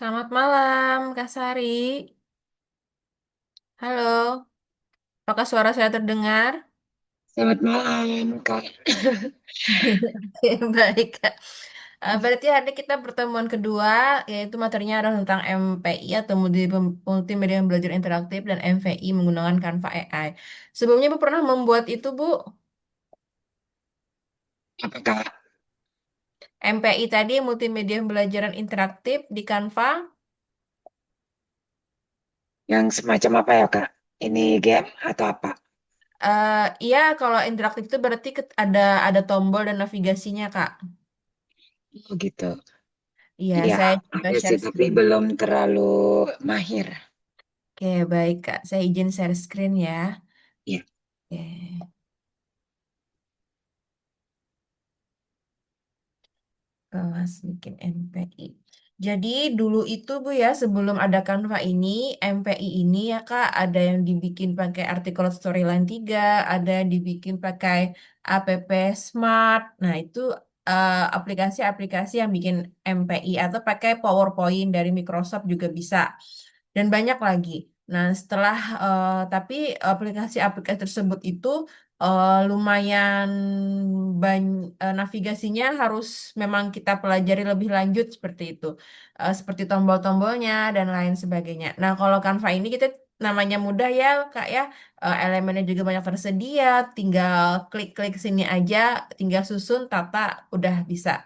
Selamat malam, Kak Sari. Halo, apakah suara saya terdengar? Selamat malam, Kak. Oke, baik, Kak. Berarti hari ini kita pertemuan kedua, yaitu materinya adalah tentang MPI atau Multimedia Belajar Interaktif dan MVI menggunakan Canva AI. Sebelumnya Bu pernah membuat itu, Bu? Apakah MPI tadi, Multimedia Pembelajaran Interaktif di Canva. yang semacam apa ya, Kak? Ini game atau apa? Iya, kalau interaktif itu berarti ada tombol dan navigasinya, Kak. Oh, gitu. Iya, Iya, saya coba ada sih, share tapi screen. belum terlalu mahir. Oke, baik Kak. Saya izin share screen ya. Ya, Oke, kelas bikin MPI. Jadi dulu itu Bu ya, sebelum ada Canva ini, MPI ini ya Kak, ada yang dibikin pakai artikel Storyline 3, ada yang dibikin pakai app Smart. Nah, itu aplikasi-aplikasi yang bikin MPI atau pakai PowerPoint dari Microsoft juga bisa. Dan banyak lagi. Nah, tapi aplikasi-aplikasi tersebut itu lumayan navigasinya harus memang kita pelajari lebih lanjut seperti itu. Seperti tombol-tombolnya dan lain sebagainya. Nah, kalau Canva ini kita namanya mudah ya, Kak ya. Elemennya juga banyak tersedia, tinggal klik-klik sini aja, tinggal susun, tata, udah bisa.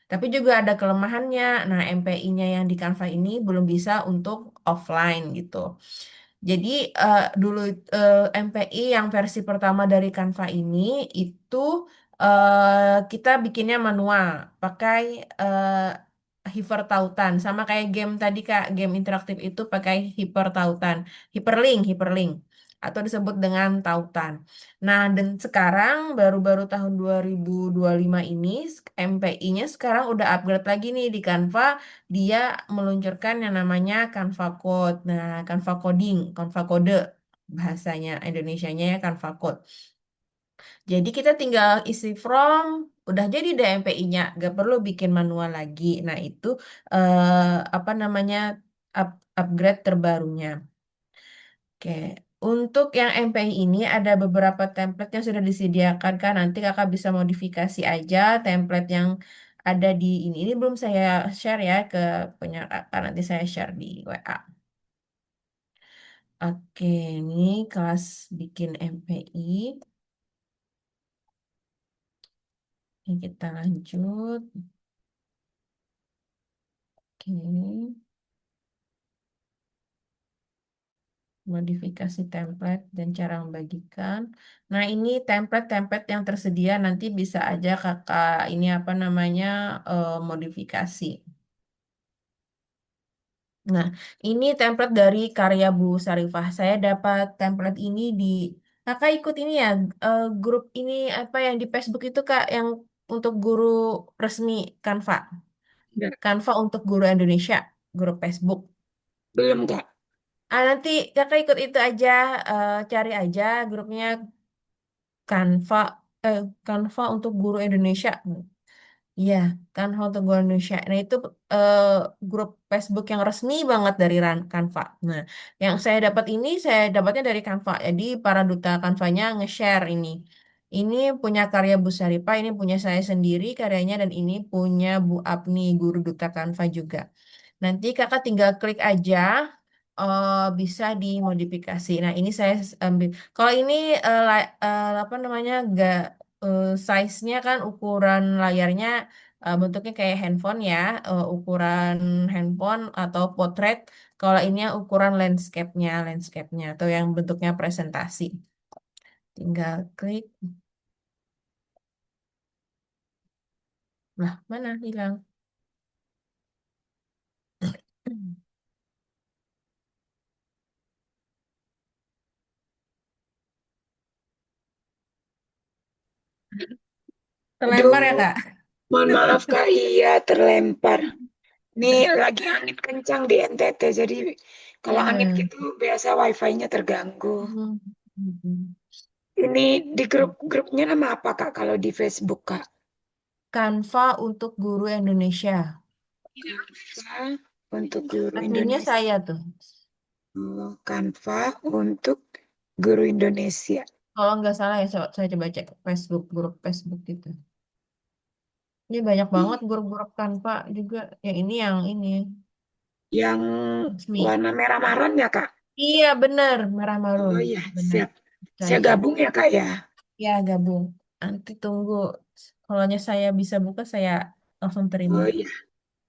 Tapi juga ada kelemahannya. Nah, MPI-nya yang di Canva ini belum bisa untuk offline gitu. Jadi dulu MPI yang versi pertama dari Canva ini itu kita bikinnya manual pakai hyper tautan sama kayak game tadi Kak, game interaktif itu pakai hyper tautan, hyperlink atau disebut dengan tautan. Nah, dan sekarang baru-baru tahun 2025 ini MPI-nya sekarang udah upgrade lagi nih di Canva, dia meluncurkan yang namanya Canva Code. Nah, Canva Coding, Canva Code bahasanya Indonesianya ya Canva Code. Jadi kita tinggal isi form, udah jadi deh MPI-nya, gak perlu bikin manual lagi. Nah, itu apa namanya upgrade terbarunya. Oke, untuk yang MPI ini ada beberapa template yang sudah disediakan kan. Nanti kakak bisa modifikasi aja template yang ada di ini. Ini belum saya share ya ke punya kakak. Nanti saya share di WA. Oke, ini kelas bikin MPI. Ini kita lanjut. Oke, modifikasi template dan cara membagikan. Nah, ini template-template yang tersedia nanti bisa aja kakak ini apa namanya modifikasi. Nah, ini template dari karya Bu Sarifah. Saya dapat template ini di kakak ikut ini ya grup ini apa yang di Facebook itu Kak yang untuk guru resmi Canva. ya. Canva untuk guru Indonesia, grup Facebook. Belum, Kak. Nanti kakak ikut itu aja, cari aja grupnya Canva, Canva untuk guru Indonesia. Iya, Canva untuk guru Indonesia. Nah itu eh, grup Facebook yang resmi banget dari Canva. Nah, yang saya dapat ini saya dapatnya dari Canva. Jadi para duta Canvanya nge-share ini. Ini punya karya Bu Saripa, ini punya saya sendiri karyanya dan ini punya Bu Apni, guru duta Canva juga. Nanti kakak tinggal klik aja, bisa dimodifikasi. Nah ini saya ambil. Kalau ini apa namanya, gak size-nya kan ukuran layarnya bentuknya kayak handphone ya, ukuran handphone atau potret. Kalau ini ukuran landscape-nya atau yang bentuknya presentasi. Tinggal klik. Nah, mana hilang? Terlempar ya, Aduh, Kak? mohon maaf, Kak. Iya, terlempar. Ini lagi angin kencang di NTT, jadi kalau angin Ya. gitu biasa wifi-nya terganggu. Hmm. Hmm. Ini di grup-grupnya nama apa, Kak, kalau di Facebook, Kak? Canva untuk guru Indonesia. Iya, Kak. untuk guru Adminnya Indonesia. saya tuh. Oh, Canva untuk guru Indonesia. Kalau nggak salah ya, saya coba cek Facebook, grup Facebook gitu. Ini banyak banget Ih, grup-grup kan Pak juga. Yang ini yang resmi. warna merah marun ya, Kak? Iya bener, merah marun. Oh iya, Bener. siap. Saya Saya. gabung ya, Kak ya. Ya gabung. Nanti tunggu. Kalau saya bisa buka, saya langsung terima. Oh iya,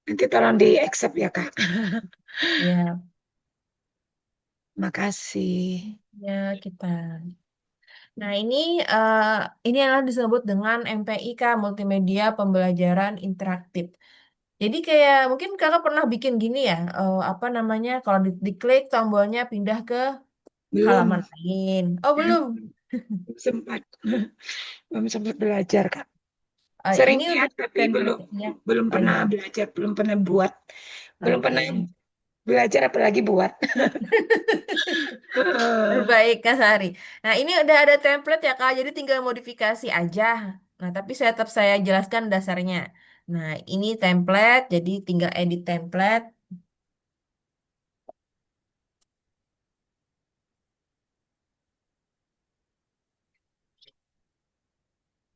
nanti tolong di accept ya, Kak. Ya, Makasih. ya kita. Nah eh, ini adalah disebut dengan MPI Kak, Multimedia Pembelajaran Interaktif. Jadi kayak mungkin kakak pernah bikin gini ya, apa namanya? Kalau diklik tombolnya pindah ke halaman Belum, lain. Oh belum. belum sempat. Belum sempat belajar, Kak. Ini Sering udah lihat tapi belum template-nya. belum Oh pernah iya, belajar, belum pernah buat. Belum pernah oke. belajar apalagi buat. Terbaik Kak Sari. Nah ini udah ada template ya Kak, jadi tinggal modifikasi aja. Nah tapi saya jelaskan dasarnya. Nah ini template, jadi tinggal edit template.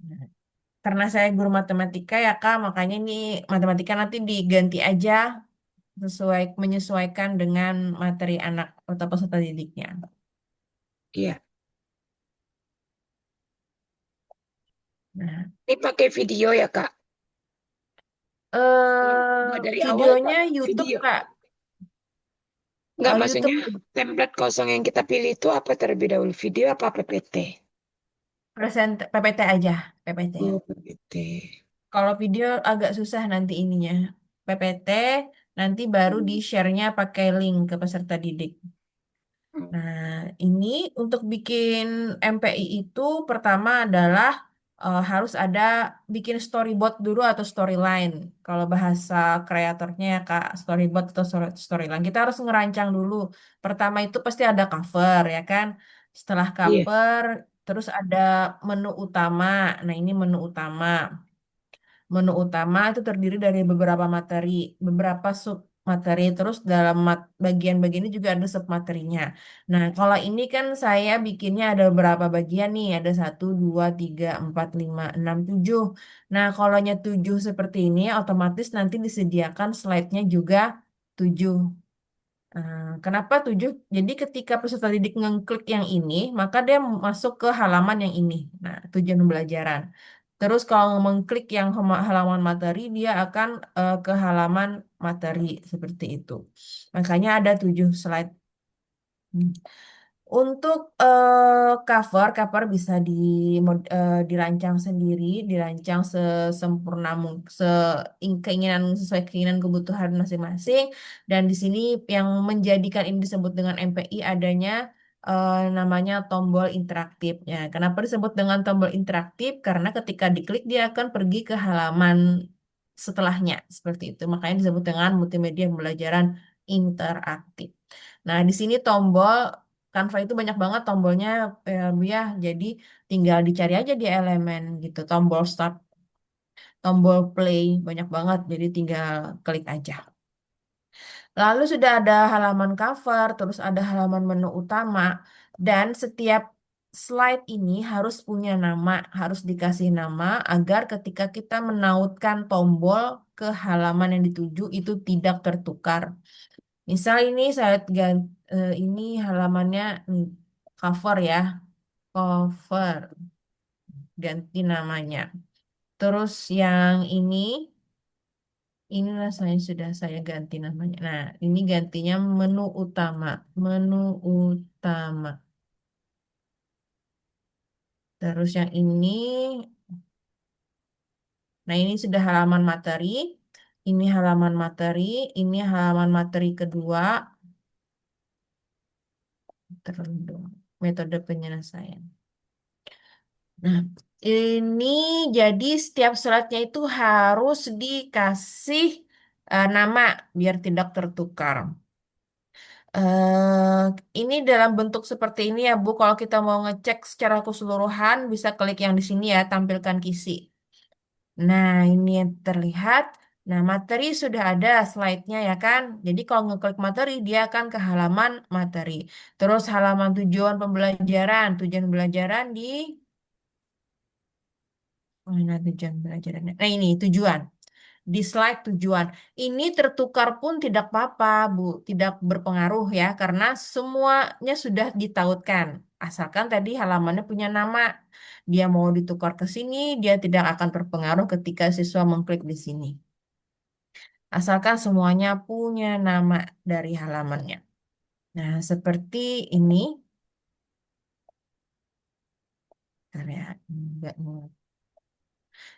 Nah, karena saya guru matematika ya Kak, makanya ini matematika nanti diganti aja menyesuaikan dengan materi anak atau peserta didiknya. Iya. Nah, Ini pakai video ya, Kak? Buat dari awal videonya pakai YouTube video. Kak. Enggak, maksudnya YouTube template kosong yang kita pilih itu apa terlebih dahulu? Video apa PPT? PPT aja, PPT. Oh, PPT. Kalau video agak susah nanti ininya. PPT nanti baru Hmm. di-share-nya pakai link ke peserta didik. Nah, ini untuk bikin MPI itu pertama adalah harus ada bikin storyboard dulu atau storyline. Kalau bahasa kreatornya ya Kak, storyboard atau storyline. Kita harus ngerancang dulu. Pertama itu pasti ada cover ya kan. Setelah Iya, cover, terus ada menu utama. Nah, ini menu utama. Menu utama itu terdiri dari beberapa materi, beberapa sub materi, terus dalam bagian-bagian ini juga ada sub materinya. Nah, kalau ini kan saya bikinnya ada beberapa bagian nih, ada satu, dua, tiga, empat, lima, enam, tujuh. Nah, kalau nya tujuh seperti ini, otomatis nanti disediakan slide-nya juga tujuh. Kenapa tujuh? Jadi ketika peserta didik ngeklik yang ini, maka dia masuk ke halaman yang ini. Nah, tujuan pembelajaran. Terus kalau mengklik yang halaman materi, dia akan ke halaman materi seperti itu. Makanya ada tujuh slide. Hmm. Untuk cover bisa dirancang sendiri, dirancang sesempurna mungkin, keinginan sesuai keinginan kebutuhan masing-masing. Dan di sini yang menjadikan ini disebut dengan MPI adanya namanya tombol interaktif. Ya, kenapa disebut dengan tombol interaktif? Karena ketika diklik dia akan pergi ke halaman setelahnya, seperti itu. Makanya disebut dengan multimedia pembelajaran interaktif. Nah, di sini tombol Canva itu banyak banget tombolnya ya, jadi tinggal dicari aja di elemen gitu. Tombol start, tombol play banyak banget, jadi tinggal klik aja. Lalu sudah ada halaman cover, terus ada halaman menu utama, dan setiap slide ini harus punya nama, harus dikasih nama agar ketika kita menautkan tombol ke halaman yang dituju itu tidak tertukar. Misal ini ini halamannya cover ya, cover ganti namanya. Terus yang inilah saya ganti namanya. Nah, ini gantinya menu utama, menu utama. Terus yang ini, nah ini sudah halaman materi. Ini halaman materi, ini halaman materi kedua. Terus metode penyelesaian. Nah, ini jadi setiap suratnya itu harus dikasih nama biar tidak tertukar. Ini dalam bentuk seperti ini ya Bu. Kalau kita mau ngecek secara keseluruhan, bisa klik yang di sini ya, tampilkan kisi. Nah, ini yang terlihat. Nah, materi sudah ada slide-nya ya kan? Jadi kalau ngeklik materi, dia akan ke halaman materi. Terus halaman tujuan pembelajaran di mana tujuan pembelajarannya? Nah, ini tujuan. Di slide tujuan. Ini tertukar pun tidak apa-apa, Bu. Tidak berpengaruh ya, karena semuanya sudah ditautkan. Asalkan tadi halamannya punya nama. Dia mau ditukar ke sini, dia tidak akan terpengaruh ketika siswa mengklik di sini. Asalkan semuanya punya nama dari halamannya. Nah, seperti ini. Bentar ya, enggak mau.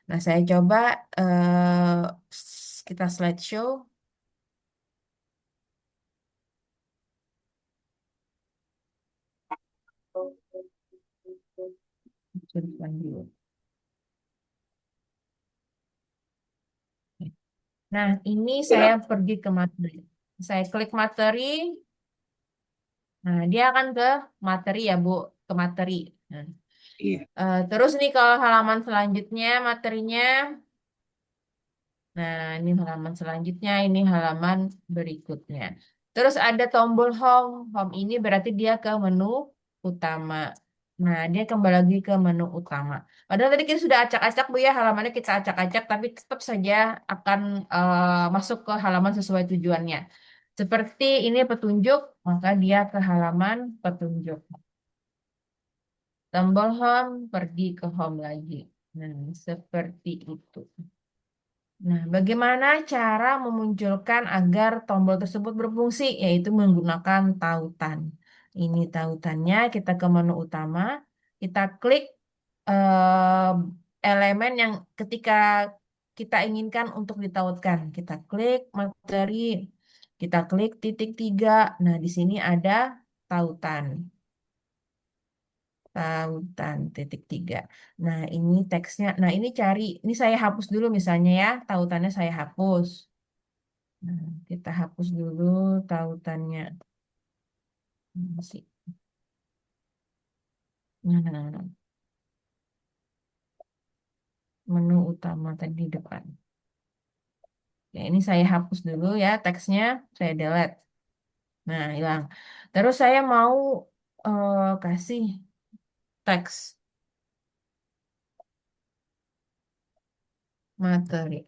Nah, saya coba kita slideshow. Sebutkan dulu. Nah, ini saya Ya, pergi ke materi. Saya klik materi. Nah, dia akan ke materi ya, Bu. Ke materi. Nah, iya, terus nih kalau halaman selanjutnya materinya. Nah, ini halaman selanjutnya, ini halaman berikutnya. Terus ada tombol home. Home ini berarti dia ke menu utama. Nah, dia kembali lagi ke menu utama. Padahal tadi kita sudah acak-acak, Bu ya, halamannya kita acak-acak, tapi tetap saja akan masuk ke halaman sesuai tujuannya. Seperti ini petunjuk, maka dia ke halaman petunjuk. Tombol home, pergi ke home lagi. Nah, seperti itu. Nah, bagaimana cara memunculkan agar tombol tersebut berfungsi? Yaitu menggunakan tautan. Ini tautannya, kita ke menu utama, kita klik eh, elemen yang ketika kita inginkan untuk ditautkan. Kita klik materi, kita klik titik tiga. Nah, di sini ada tautan. Tautan titik tiga. Nah, ini teksnya. Nah, ini cari. Ini saya hapus dulu misalnya ya. Tautannya saya hapus. Nah, kita hapus dulu tautannya. Sih. Nah, menu utama tadi di depan. Ya, ini saya hapus dulu ya teksnya. Saya delete. Nah, hilang. Terus saya mau kasih teks materi.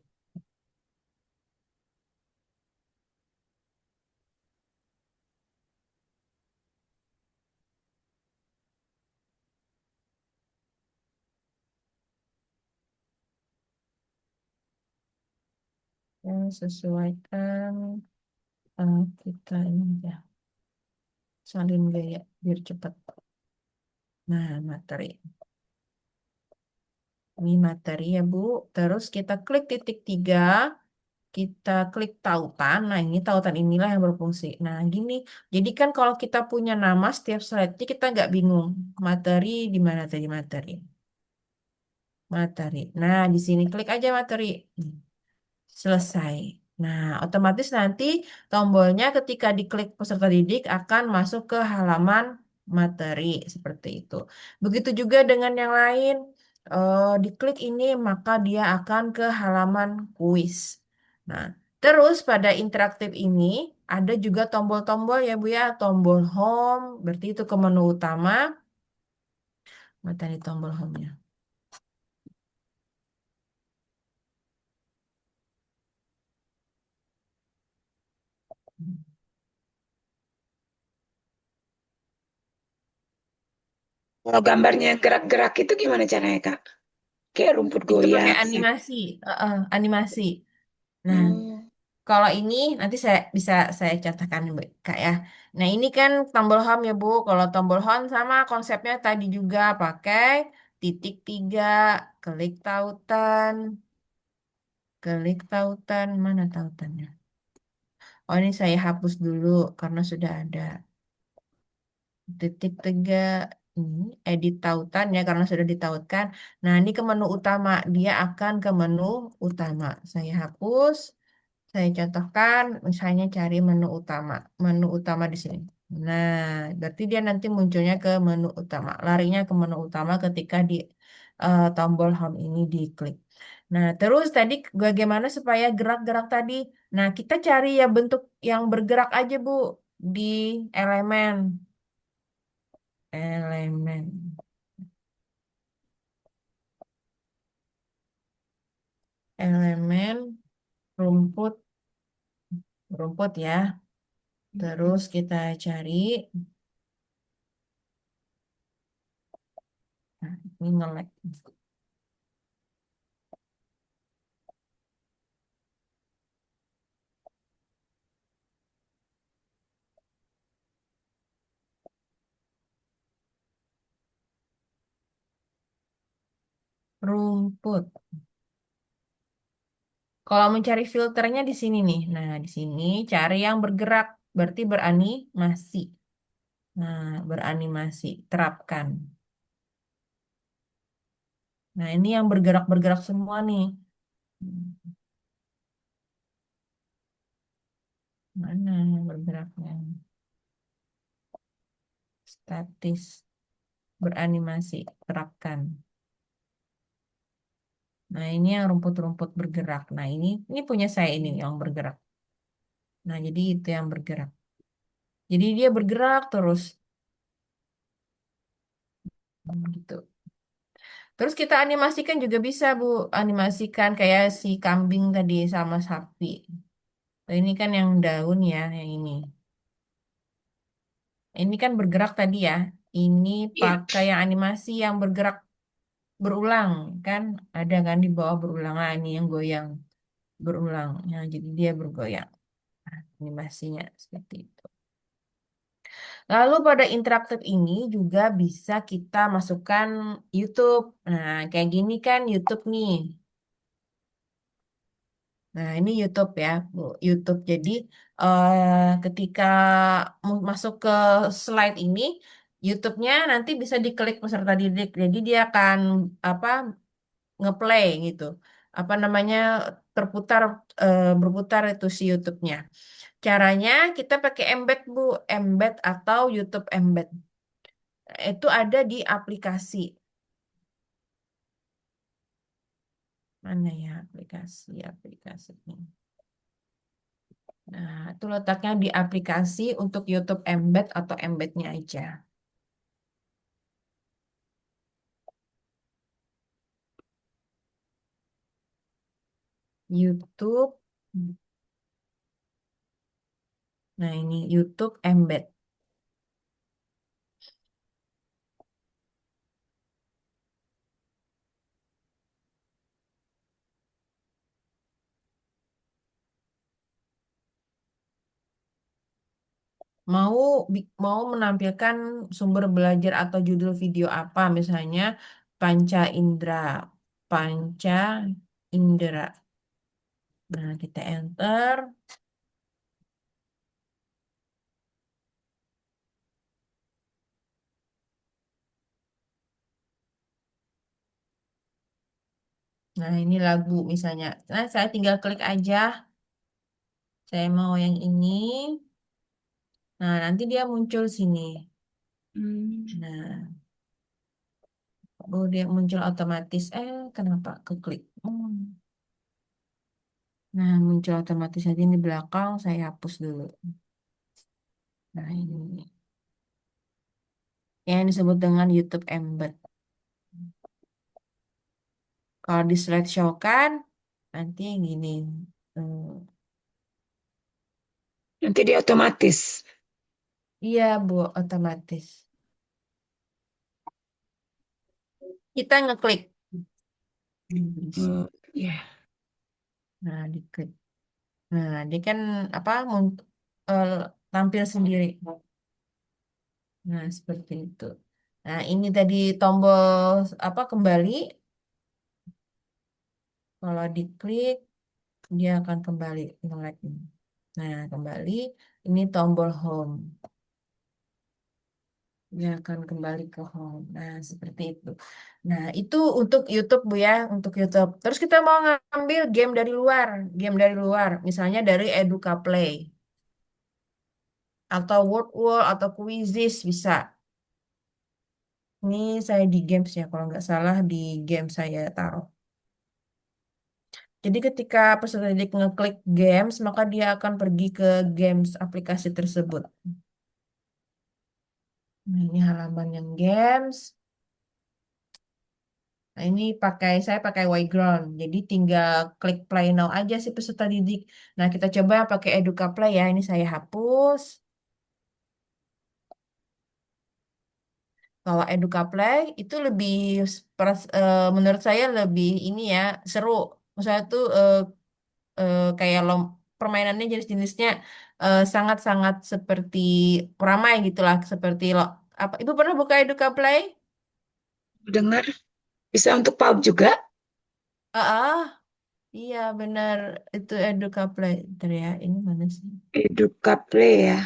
Sesuaikan kita ini ya. Salin gaya biar cepat. Nah, materi. Ini materi ya, Bu. Terus kita klik titik tiga, kita klik tautan. Nah, ini tautan inilah yang berfungsi. Nah, gini. Jadi kan kalau kita punya nama setiap slide kita nggak bingung. Materi di mana tadi materi? Materi. Nah, di sini klik aja materi. Selesai. Nah, otomatis nanti tombolnya ketika diklik peserta didik akan masuk ke halaman materi seperti itu. Begitu juga dengan yang lain. Diklik ini maka dia akan ke halaman kuis. Nah, terus pada interaktif ini ada juga tombol-tombol ya Bu ya, tombol home, berarti itu ke menu utama. Materi tombol home-nya. kalau gambarnya gerak-gerak itu gimana caranya, Kak? Kayak rumput Itu pakai goyang gitu. animasi, animasi. Nah, Hmm, kalau ini nanti saya bisa saya contohkan Bu, Kak ya. Nah, ini kan tombol home ya Bu. Kalau tombol home sama konsepnya tadi juga pakai titik tiga, klik tautan, mana tautannya? Oh, ini saya hapus dulu karena sudah ada titik tiga ini edit tautan ya karena sudah ditautkan. Nah, ini ke menu utama. Dia akan ke menu utama. Saya hapus. Saya contohkan, misalnya cari menu utama. Menu utama di sini. Nah, berarti dia nanti munculnya ke menu utama. Larinya ke menu utama ketika di tombol home ini diklik. Nah, terus tadi bagaimana supaya gerak-gerak tadi? Nah, kita cari ya bentuk yang bergerak aja, Bu, di elemen. Elemen. Elemen rumput, rumput ya. Terus kita cari, nah, ini nge-lag. Rumput. Kalau mencari filternya di sini nih. Nah, di sini cari yang bergerak, berarti beranimasi. Nah, beranimasi, terapkan. Nah, ini yang bergerak-bergerak semua nih. Hmm, Mana yang bergeraknya? Statis, beranimasi, terapkan. Nah, ini yang rumput-rumput bergerak. Nah, ini punya saya ini yang bergerak. Nah, jadi itu yang bergerak. Jadi dia bergerak terus. Gitu. Terus kita animasikan juga bisa, Bu. Animasikan kayak si kambing tadi sama sapi. Nah, ini kan yang daun ya, yang ini. Ini kan bergerak tadi ya. Ini Iya. pakai yang animasi yang bergerak berulang kan. Ada kan di bawah berulang. Nah, ini yang goyang berulang. Nah, jadi dia bergoyang. Animasinya seperti itu. Lalu pada interaktif ini juga bisa kita masukkan YouTube. Nah, kayak gini kan YouTube nih. Nah, ini YouTube ya, Bu. YouTube. Jadi, ketika masuk ke slide ini, YouTube-nya nanti bisa diklik peserta didik. Jadi dia akan apa ngeplay gitu. Apa namanya terputar berputar itu si YouTube-nya. Caranya kita pakai embed, Bu, embed atau YouTube embed. Itu ada di aplikasi. Mana ya aplikasi ini. Nah, itu letaknya di aplikasi untuk YouTube Embed atau Embednya aja. YouTube. Nah, ini YouTube Embed. Mau mau menampilkan sumber belajar atau judul video apa, misalnya Panca Indra. Panca Indra. Nah, kita enter. Nah, ini lagu misalnya. Nah, saya tinggal klik aja. Saya mau yang ini. Nah, nanti dia muncul sini. Hmm. Nah, oh, dia muncul otomatis. Kenapa keklik? Nah, muncul otomatis aja di belakang. Saya hapus dulu. Nah, ini yang disebut dengan YouTube Embed. Kalau di slideshow kan, nanti gini. Hmm, Nanti dia otomatis. iya, Bu, otomatis. Kita ngeklik. Oh, ya. Nah, diklik. Nah, dia kan apa eh, tampil sendiri. Nah, seperti itu. Nah, ini tadi tombol apa kembali. Kalau diklik, dia akan kembali nge-lag. Nah, kembali. Ini tombol home. Dia akan kembali ke home. Nah, seperti itu. Nah, itu untuk YouTube, Bu ya, untuk YouTube. Terus kita mau ngambil game dari luar. Game dari luar. Misalnya dari Educa Play. Atau Word Wall, atau Quizzes, bisa. Ini saya di games ya, kalau nggak salah di game saya taruh. Jadi ketika peserta didik ngeklik games, maka dia akan pergi ke games aplikasi tersebut. Nah, ini halaman yang games. Nah, ini saya pakai Wyground. Jadi tinggal klik play now aja sih peserta didik. Nah, kita coba yang pakai Educa Play ya. Ini saya hapus. Kalau Educa Play itu lebih menurut saya lebih ini ya seru. Maksudnya tuh kayak permainannya jenis-jenisnya sangat-sangat seperti ramai gitulah. Seperti apa? Ibu pernah buka Educa Play? Dengar bisa untuk PAUD juga. Ah, iya benar itu Educa Play. Bentar ya, ini mana sih? Educaplay ya,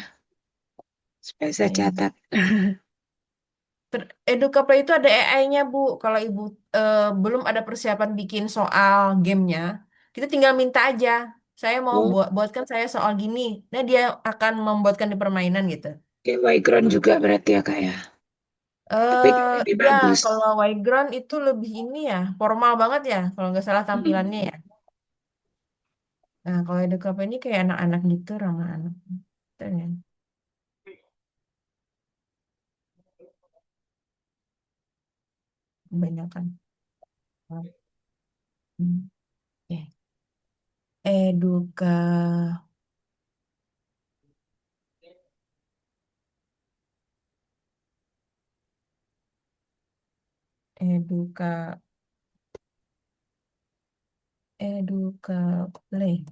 supaya saya Eh, catat. Educaplay itu ada AI-nya, Bu. Kalau Ibu belum ada persiapan bikin soal gamenya, kita tinggal minta aja. Saya mau Oh, buatkan saya soal gini. Nah, dia akan membuatkan di permainan gitu. kayak background juga berarti ya kak ya. Tapi Eh, kan lebih ya, bagus. kalau Wyground itu lebih ini ya, formal banget ya, kalau nggak salah tampilannya Hmm. ya. Nah, kalau Educaplay ini kayak anak-anak gitu, ramah anak. Tuh, ya, kebanyakan. Hmm. Oke. Educa, Educa, Educaplay.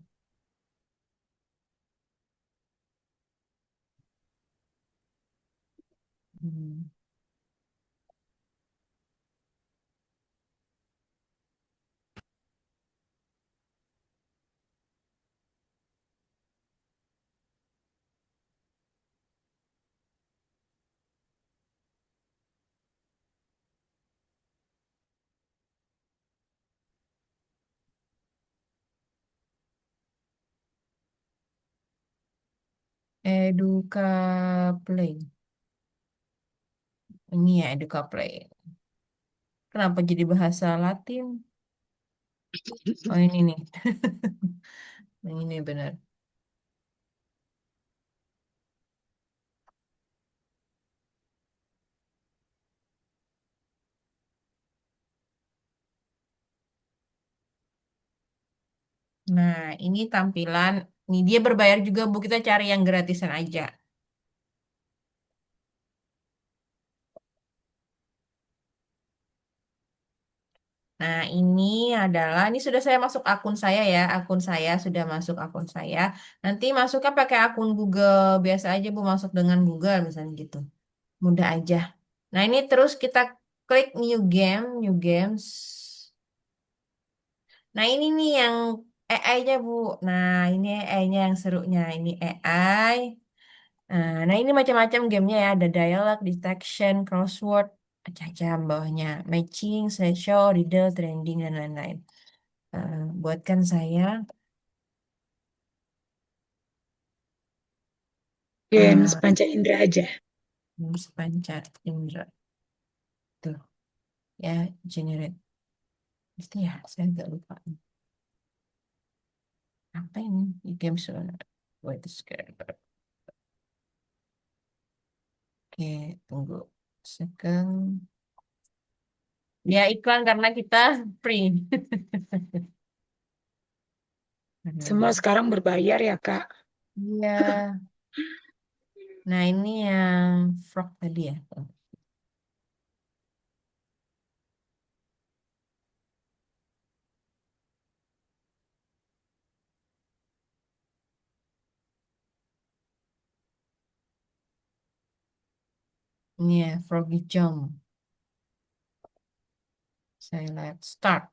Hmm. Educa Play. Ini ya Educa Play. Kenapa jadi bahasa Latin? Oh ini nih. Yang ini benar. Nah, ini tampilan. Ini dia berbayar juga, Bu. Kita cari yang gratisan aja. Nah, ini sudah saya masuk akun saya ya. Akun saya sudah masuk akun saya. Nanti masuknya pakai akun Google. Biasa aja, Bu, masuk dengan Google misalnya gitu. Mudah aja. Nah, ini terus kita klik new game, new games. Nah, ini nih yang AI-nya, Bu. Nah, ini AI-nya yang serunya. Ini AI. Nah, ini macam-macam gamenya ya. Ada dialog, detection, crossword, macam-macam bawahnya. Matching, slideshow, riddle, trending, dan lain-lain. Buatkan saya Games uh, Panca Indera aja. sepancar indra. Tuh, ya, generate. Itu ya, saya agak lupa. Apa ini? Di game sebenarnya. Wait, second. Oke, tunggu. Second. Ya, iklan karena kita free. Semua sekarang berbayar ya kak. Iya. Nah, ini yang frog tadi ya. Ini ya, Froggy Jump. Saya lihat start.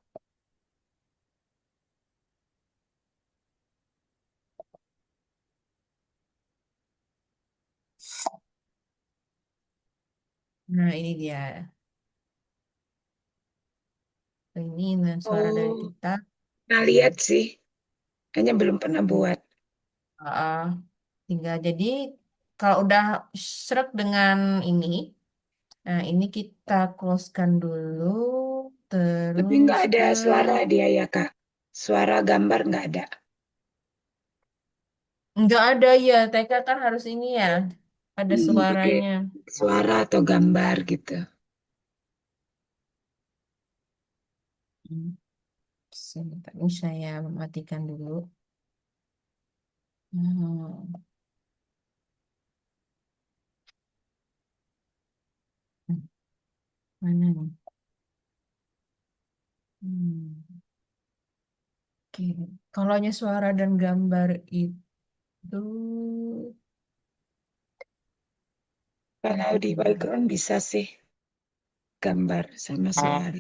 Nah, ini dia. Ini nah, suara dari Oh, kita. nah lihat sih. Hanya belum pernah Hmm. buat. Tinggal jadi kalau udah serak dengan ini, nah ini kita closekan dulu, Tapi terus nggak ada ke suara dia ya kak. Suara gambar nggak ada. Nggak ada ya, TK kan harus ini ya, ada Pakai suaranya. suara atau gambar gitu. Hmm. Sebentar, ini saya matikan dulu. Hmm. Mana nih? Hmm. Oke, kalau hanya suara dan gambar itu, Kalau bentar di ya. background bisa sih gambar sama suara.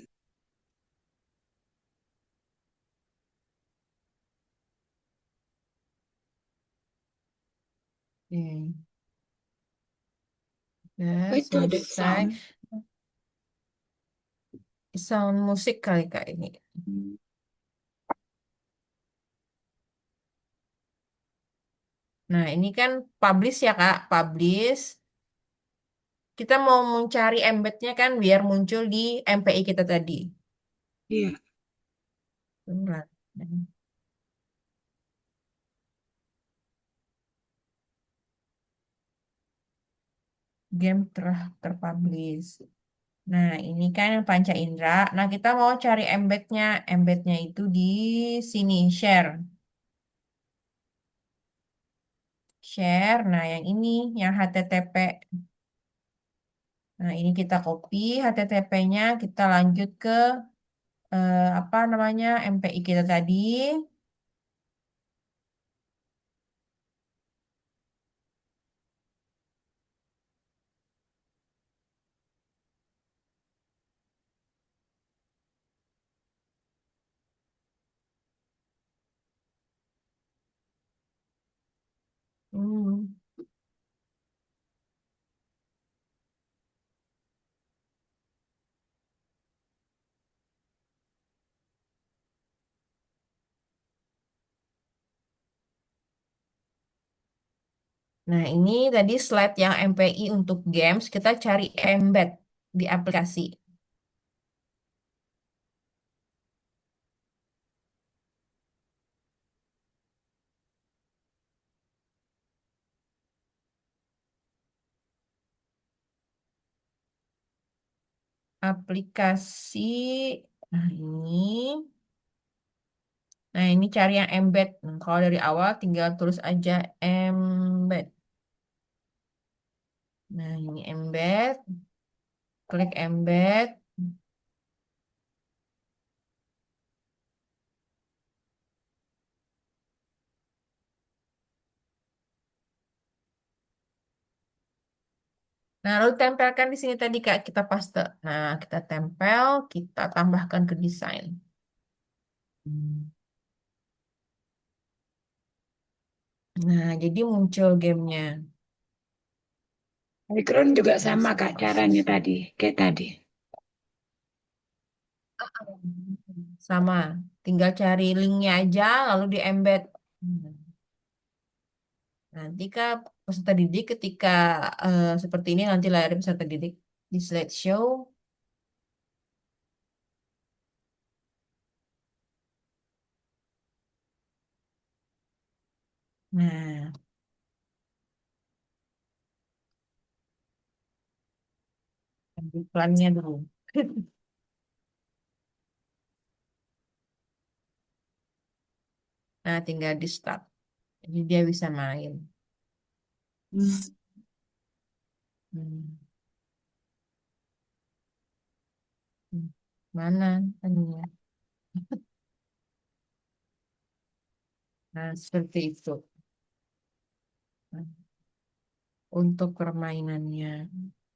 Oke, ya Oh, itu ada selesai. sound. Sound musik kali Kak ini. Hmm. Nah, ini kan publish ya Kak, publish. Kita mau mencari embednya kan biar muncul di MPI kita tadi. Iya. Benar. Game terpublish. Nah, ini kan yang Panca Indra. Nah, kita mau cari embednya. Embednya itu di sini, share. Share. Nah, yang ini, yang HTTP. Nah, ini kita copy HTTP-nya, kita lanjut ke apa namanya MPI kita tadi. Hmm. Nah, ini tadi slide yang MPI untuk games. Kita cari embed di aplikasi. Aplikasi. Nah, ini. Nah, ini cari yang embed. Nah, kalau dari awal tinggal tulis aja embed. Nah, ini embed. Klik embed. Nah, lalu tempelkan di sini tadi Kak, kita paste. Nah, kita tempel, kita tambahkan ke desain. Hmm. Nah, jadi muncul gamenya. Background juga Nah, sama saya Kak caranya posisi. tadi, kayak tadi. Sama, tinggal cari linknya aja, lalu di embed. Hmm. Nanti Kak, peserta didik ketika seperti ini, nanti layar peserta didik di slideshow. Nah, ambil plannya dulu. Nah, tinggal di start. Jadi dia bisa main. Hmm. Hmm. Hmm. Mana ininya? Nah, seperti itu. Nah, untuk permainannya,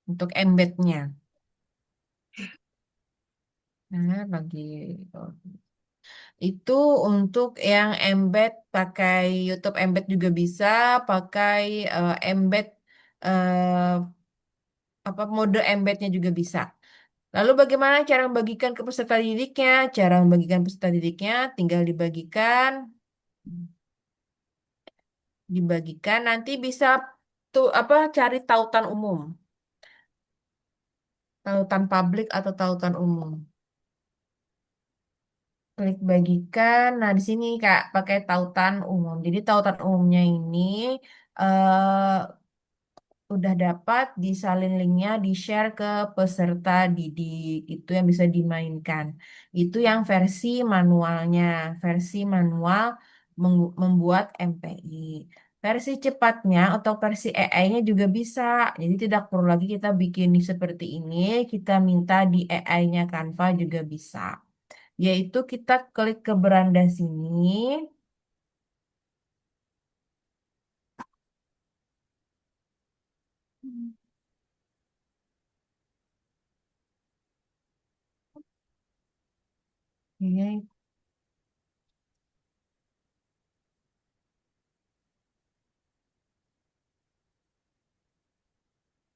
untuk embednya. Nah, bagi oh, itu untuk yang embed pakai YouTube embed juga bisa, pakai embed eh, apa mode embednya juga bisa. Lalu bagaimana cara membagikan ke peserta didiknya? Cara membagikan peserta didiknya tinggal dibagikan nanti bisa tuh apa cari tautan umum, tautan publik atau tautan umum. Klik bagikan. Nah, di sini Kak pakai tautan umum. Jadi tautan umumnya ini eh udah dapat disalin linknya, di-share ke peserta didik. Itu yang bisa dimainkan. Itu yang versi manualnya. Versi manual membuat MPI. Versi cepatnya atau versi AI-nya juga bisa. Jadi tidak perlu lagi kita bikin seperti ini. Kita minta di AI-nya Canva juga bisa. Yaitu kita klik ke beranda sini. Ini,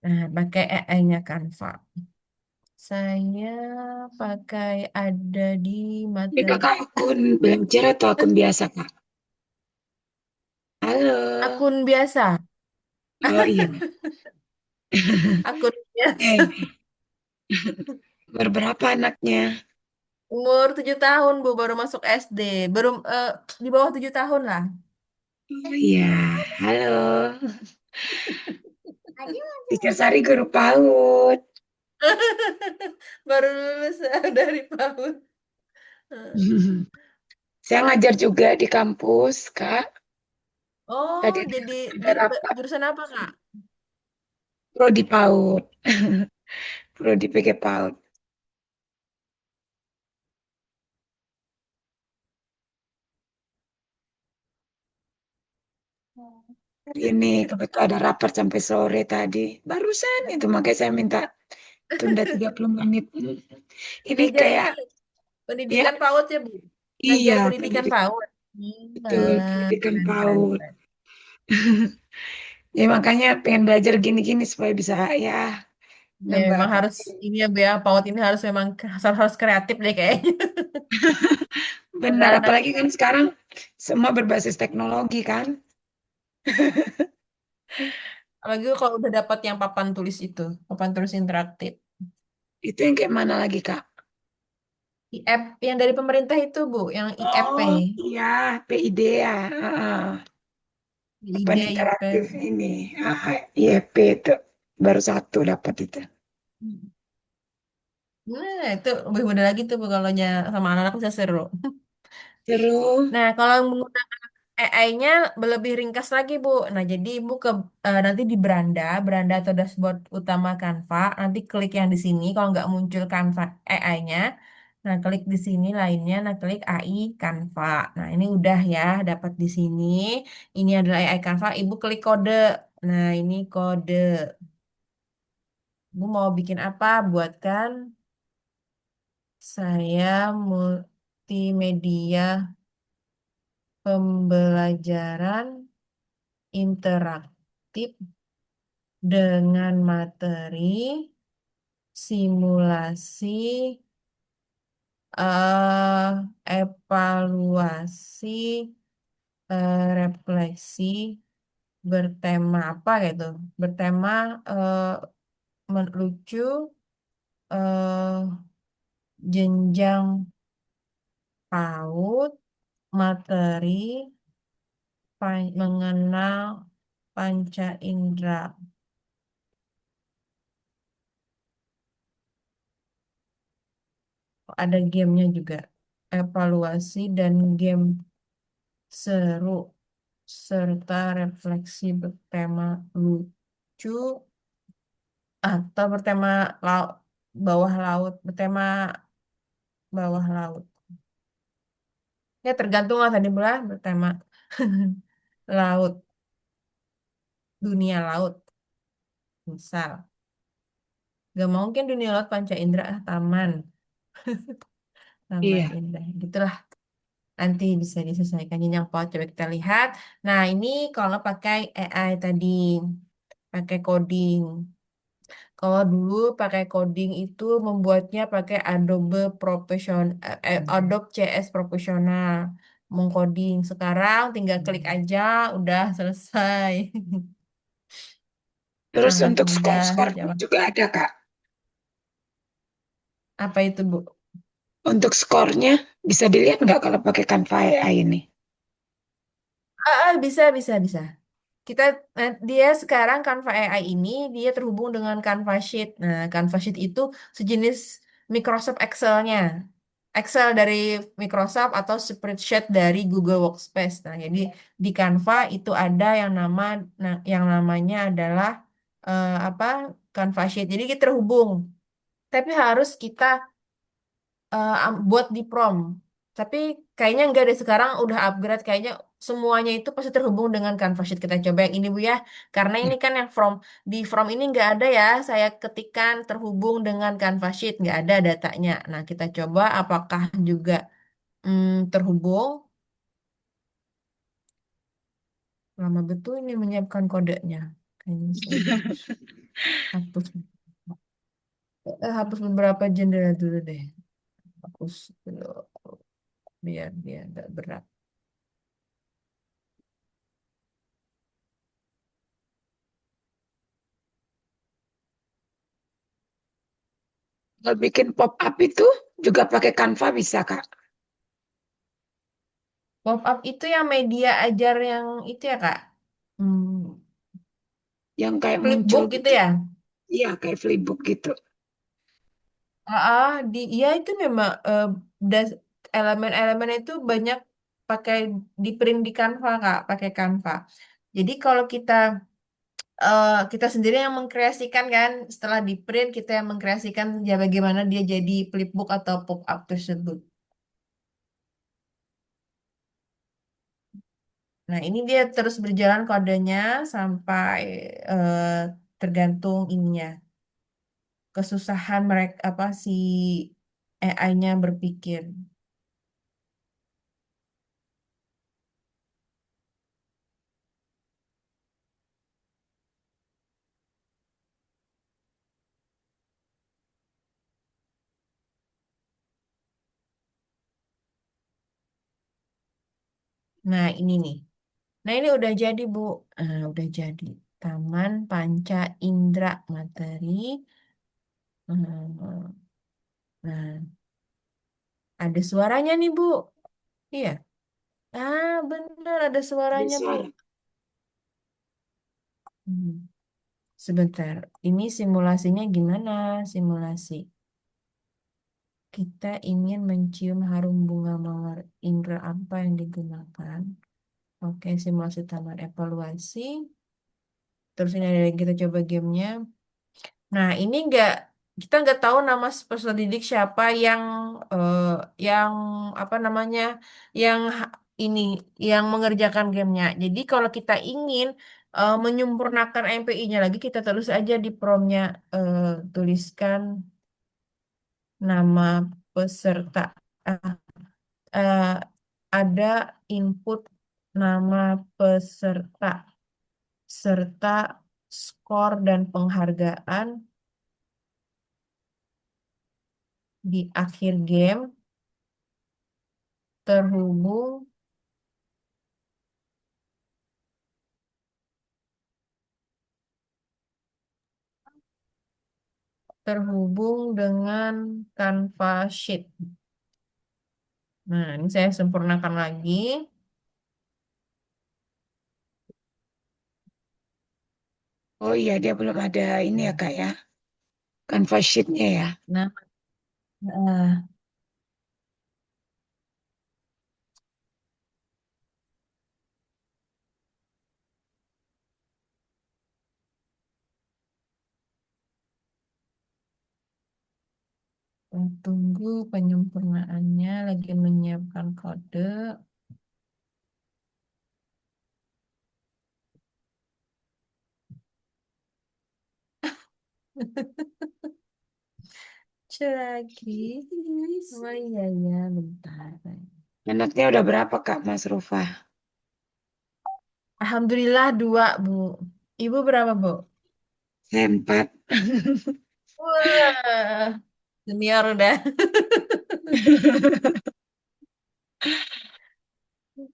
nah, pakai AI-nya Canva. Saya pakai ada di Ini materi kakak akun belajar atau akun biasa, Kak? Halo. akun biasa. Oh iya. Akun biasa. Eh, berberapa anaknya? Umur 7 tahun, Bu, baru masuk SD. Baru di bawah 7 tahun lah. Oh iya. Halo. Teacher Sari guru PAUD. Baru lulus dari PAUD. Saya ngajar juga di kampus, Kak. Oh, Tadi jadi ada rapat jurusan apa, Kak? prodi PAUD. Prodi PG PAUD. Hari ini kebetulan ada rapat sampai sore tadi. Barusan itu makanya saya minta tunda 30 menit. Ini Ngajar kayak ini ya pendidikan PAUD ya, Bu? Ngajar iya pendidikan pendidik PAUD. betul Malah pendidikan keren, keren, PAUD. keren. Ya makanya pengen belajar gini-gini supaya bisa ya Ya, nambah memang harus ini ya, Bu ya, PAUD ini harus memang harus kreatif deh kayaknya. benar. Anak-anak, Apalagi kan sekarang semua berbasis teknologi kan. apalagi kalau udah dapat yang papan tulis itu, papan tulis interaktif. Itu yang kayak mana lagi, Kak? IF yang dari pemerintah itu, Bu, yang IEP, Oh iya, PID ya. Heeh. Papan IID, IEP. interaktif ini. IEP itu baru satu dapat itu. Nah, itu lebih mudah lagi tuh, Bu, kalau sama anak-anak bisa seru. Terus, Nah, kalau menggunakan AI-nya lebih ringkas lagi, Bu. Nah, jadi Ibu nanti di beranda atau dashboard utama Canva, nanti klik yang di sini. Kalau nggak muncul Canva AI-nya, nah klik di sini lainnya, nah klik AI Canva. Nah, ini udah ya, dapat di sini. Ini adalah AI Canva. Ibu klik kode. Nah, ini kode. Ibu mau bikin apa? Buatkan saya multimedia pembelajaran interaktif dengan materi simulasi eh evaluasi refleksi bertema apa gitu, bertema lucu, eh jenjang PAUD, materi mengenal panca indera. Ada gamenya juga, evaluasi dan game seru serta refleksi bertema lucu atau bertema laut, bawah laut, bertema bawah laut. Ya tergantung lah tadi belah bertema laut, dunia laut misal. Gak mungkin dunia laut panca indera, taman, taman iya. indah. Gitulah, nanti bisa disesuaikan jenjang PAUD. Coba kita lihat. Nah, ini kalau pakai AI tadi, pakai coding. Kalau dulu pakai coding itu membuatnya pakai Adobe Adobe CS Profesional mengcoding. Sekarang tinggal klik aja, udah selesai. Terus Sangat untuk mudah. skor-skor Jawab. juga ada, Kak. Apa itu, Bu? Untuk skornya. Bisa dilihat nggak kalau pakai Canva AI ini? Bisa, bisa, bisa. Kita dia sekarang Canva AI ini dia terhubung dengan Canva Sheet. Nah, Canva Sheet itu sejenis Microsoft Excel-nya. Excel dari Microsoft atau spreadsheet dari Google Workspace. Nah, jadi di Canva itu ada yang namanya adalah apa? Canva Sheet. Jadi kita terhubung. Tapi harus kita buat di prom. Tapi kayaknya enggak deh sekarang udah upgrade kayaknya semuanya itu pasti terhubung dengan Canva Sheet. Kita coba yang ini Bu ya. Karena Ya. ini kan yang from ini enggak ada ya. Saya ketikkan terhubung dengan Canva Sheet enggak ada datanya. Nah, kita coba apakah juga terhubung. Lama betul ini menyiapkan kodenya. Kayaknya saya harus hapus hapus beberapa jendela dulu deh. Hapus dulu biar dia enggak berat. Kalau bikin pop up itu juga pakai Canva bisa, Kak. Pop up itu yang media ajar yang itu ya Kak. Hmm, Yang kayak muncul Flipbook gitu gitu. ya. Iya, kayak flipbook gitu. Iya itu memang das- elemen-elemen itu banyak pakai di print di Canva Kak, pakai Canva. Jadi kalau kita sendiri yang mengkreasikan kan, setelah di print kita yang mengkreasikan ya bagaimana dia jadi flipbook atau pop up tersebut. Nah, ini dia terus berjalan kodenya sampai eh, tergantung ininya. Kesusahan mereka apa si AI-nya berpikir. Nah, ini nih. Nah, ini udah jadi, Bu. Udah jadi. Taman Panca Indra Materi. Hmm, Nah, ada suaranya nih, Bu. Iya. Bener ada Ada suaranya, Bu. suara. Hmm, Sebentar. Ini simulasinya gimana? Simulasi. Kita ingin mencium harum bunga mawar. Indra apa yang digunakan? Oke, simulasi taman evaluasi. Terus ini ada yang kita coba gamenya. Nah, ini kita nggak tahu nama peserta didik siapa eh, yang apa namanya, yang ini yang mengerjakan gamenya. Jadi kalau kita ingin menyempurnakan MPI-nya lagi, kita terus aja di promnya eh, tuliskan nama peserta. Ah, eh, ada input nama peserta serta skor dan penghargaan di akhir game terhubung terhubung dengan Canva Sheet. Nah, ini saya sempurnakan lagi. Oh iya, dia belum ada ini ya, Kak ya. Canva sheet-nya ya. Nah, eh, tunggu penyempurnaannya lagi menyiapkan kode. Lagi. Oh iya ya, bentar. Anaknya udah berapa, Kak, Mas Rufa? Alhamdulillah dua, Bu. Ibu berapa, Bu? Saya 4. Wah, senior udah.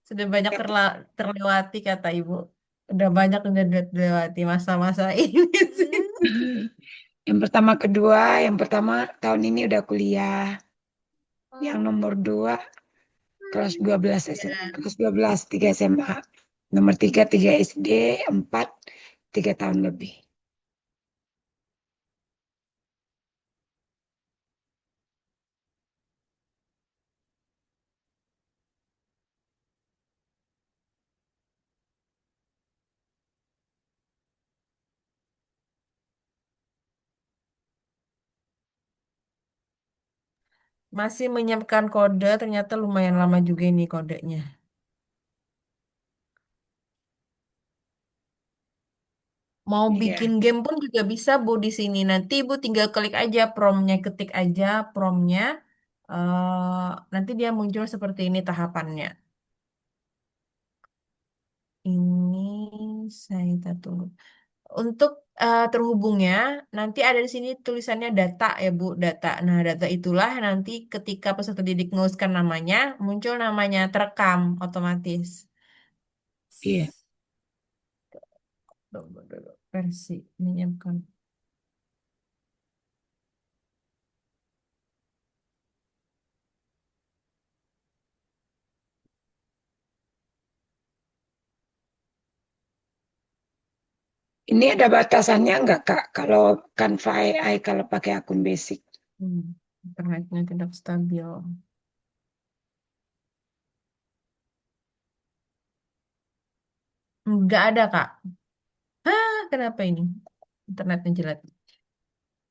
Sudah banyak terlewati kata ibu. Udah dilewati masa-masa ini sih. Yang pertama kedua, yang pertama tahun ini udah kuliah. Yang nomor 2 kelas 12 Ya. kelas 12 3 SMA. Nomor 3 3 SD, 4 3 tahun lebih. Masih menyiapkan kode, ternyata lumayan lama juga ini kodenya. Mau Iya, bikin game pun juga bisa Bu di sini. Nanti Ibu tinggal klik aja promnya, ketik aja promnya. Nanti dia muncul seperti ini tahapannya. Ini saya kita tunggu. Untuk terhubungnya, nanti ada di sini tulisannya data ya Bu, data. Nah, data itulah nanti ketika peserta didik menguruskan namanya, muncul namanya terekam otomatis. iya. Tunggu dulu, versi menyiapkan. Ini ada batasannya nggak, Kak? Kalau Canva AI kalau pakai akun basic. Hmm, internetnya tidak stabil. Nggak ada, Kak. Hah, kenapa ini? Internetnya jelek.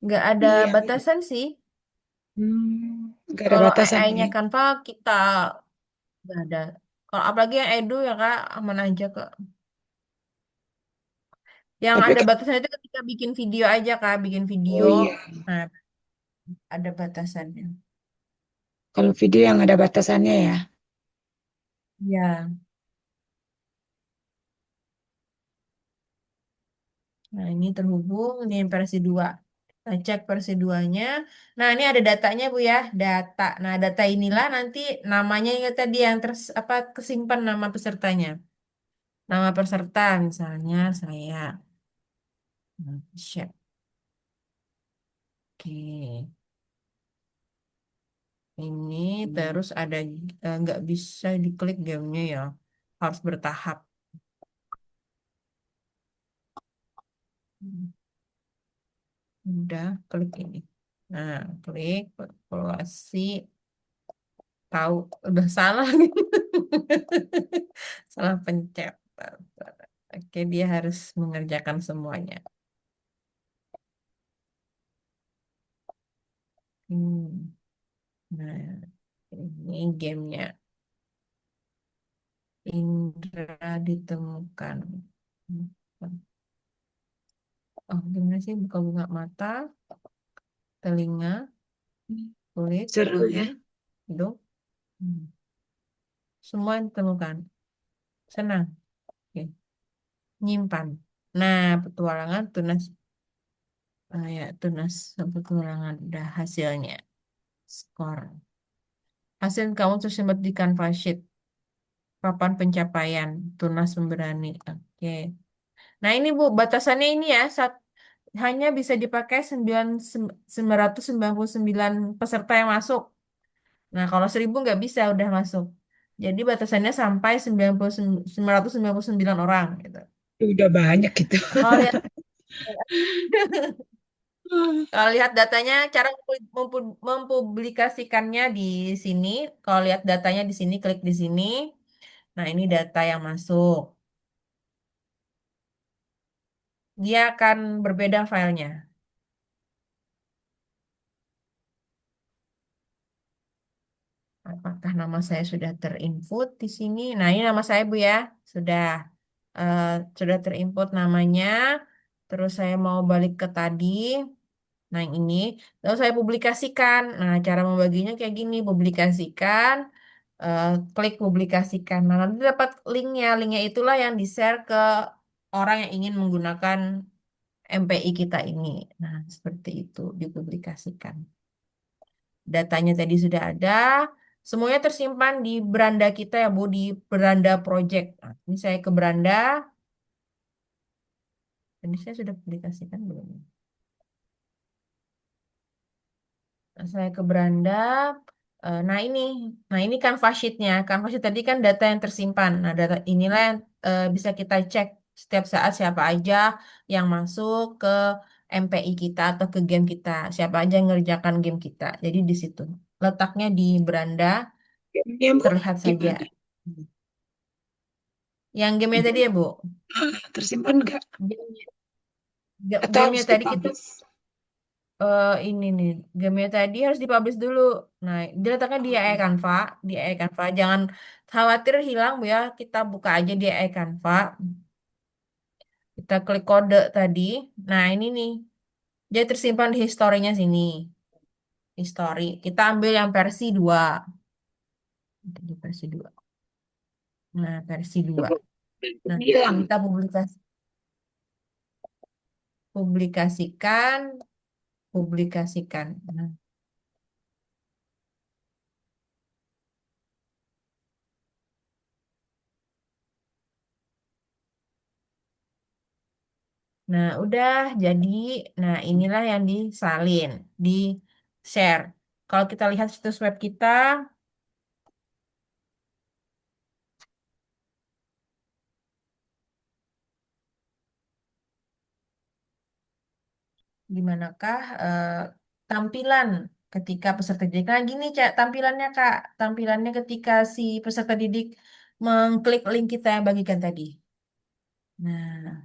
Nggak ada Iya. batasan sih. Nggak ada Kalau batasannya. AI-nya Canva, kita nggak ada. Kalau apalagi yang Edu ya, Kak, aman aja, Kak. Yang Tapi ada batasannya itu ketika bikin video aja, Kak. Bikin video, oh iya, nah, ada batasannya. kalau video yang ada batasannya ya. Ya, nah ini terhubung, ini yang versi 2. Kita cek versi 2-nya. Nah, ini ada datanya, Bu ya. Data. Nah, data inilah nanti namanya yang tadi yang apa kesimpan nama pesertanya. Nama peserta misalnya saya. Nah, share. Oke. Ini terus ada nggak bisa diklik gamenya ya. Harus bertahap. Udah, klik ini. Nah, klik populasi. Tahu, udah salah gitu. Salah pencet. Oke, dia harus mengerjakan semuanya. Hmm. Nah, ini gamenya. Indra ditemukan. Oh, gimana sih? Buka-buka mata, telinga, kulit, Seru ya. tubuh, hidung. Hmm. Semua ditemukan. Senang. Oke. Nyimpan. Nah, petualangan tunas. Ya, tunas petualangan. Udah hasilnya. Skor. Hasil kamu tersemat di Canva Sheet. Papan pencapaian. Tunas pemberani. Oke. Nah, ini Bu, batasannya ini ya. Hanya bisa dipakai 999 peserta yang masuk. Nah, kalau 1.000 nggak bisa, udah masuk. Jadi batasannya sampai 999 orang gitu. Udah banyak gitu. Kalau lihat kalau lihat datanya, cara mempublikasikannya di sini. Kalau lihat datanya di sini, klik di sini. Nah, ini data yang masuk. Dia akan berbeda filenya. Apakah nama saya sudah terinput di sini? Nah, ini nama saya Bu ya. Sudah eh, sudah terinput namanya. Terus saya mau balik ke tadi. Nah, yang ini. Lalu saya publikasikan. Nah, cara membaginya kayak gini. Publikasikan. eh, Klik publikasikan. Nah, nanti dapat linknya. Linknya itulah yang di-share ke orang yang ingin menggunakan MPI kita ini. Nah, seperti itu dipublikasikan. Datanya tadi sudah ada. Semuanya tersimpan di beranda kita ya, Bu, di beranda project. Nah, ini saya ke beranda. Tadi saya sudah publikasikan belum? Nah, saya ke beranda. Nah ini Canva sheet-nya. Canva sheet tadi kan data yang tersimpan. Nah, data inilah yang bisa kita cek setiap saat siapa aja yang masuk ke MPI kita atau ke game kita, siapa aja yang ngerjakan game kita. Jadi di situ letaknya di beranda, Gamenya Bu, terlihat saja. gimana? Yang gamenya tadi ya, Bu. Tersimpan nggak? Gamenya Atau gamenya harus tadi kita dipublish? ini nih, gamenya tadi harus dipublish dulu. Nah, dia letaknya di AI Oh, Canva, di AI Canva. Jangan khawatir hilang, Bu ya. Kita buka aja di AI Canva. Kita klik kode tadi. Nah, ini nih. Dia tersimpan di historinya sini. History. Kita ambil yang versi 2. Di versi 2. Nah, versi 2. Nah, hilang. kita publikasikan, publikasikan. Nah, udah jadi. Nah, inilah yang disalin, di share. Kalau kita lihat situs web kita, di manakah tampilan ketika peserta didik. Nah, gini, Cak, tampilannya, Kak. Tampilannya ketika si peserta didik mengklik link kita yang bagikan tadi. Nah,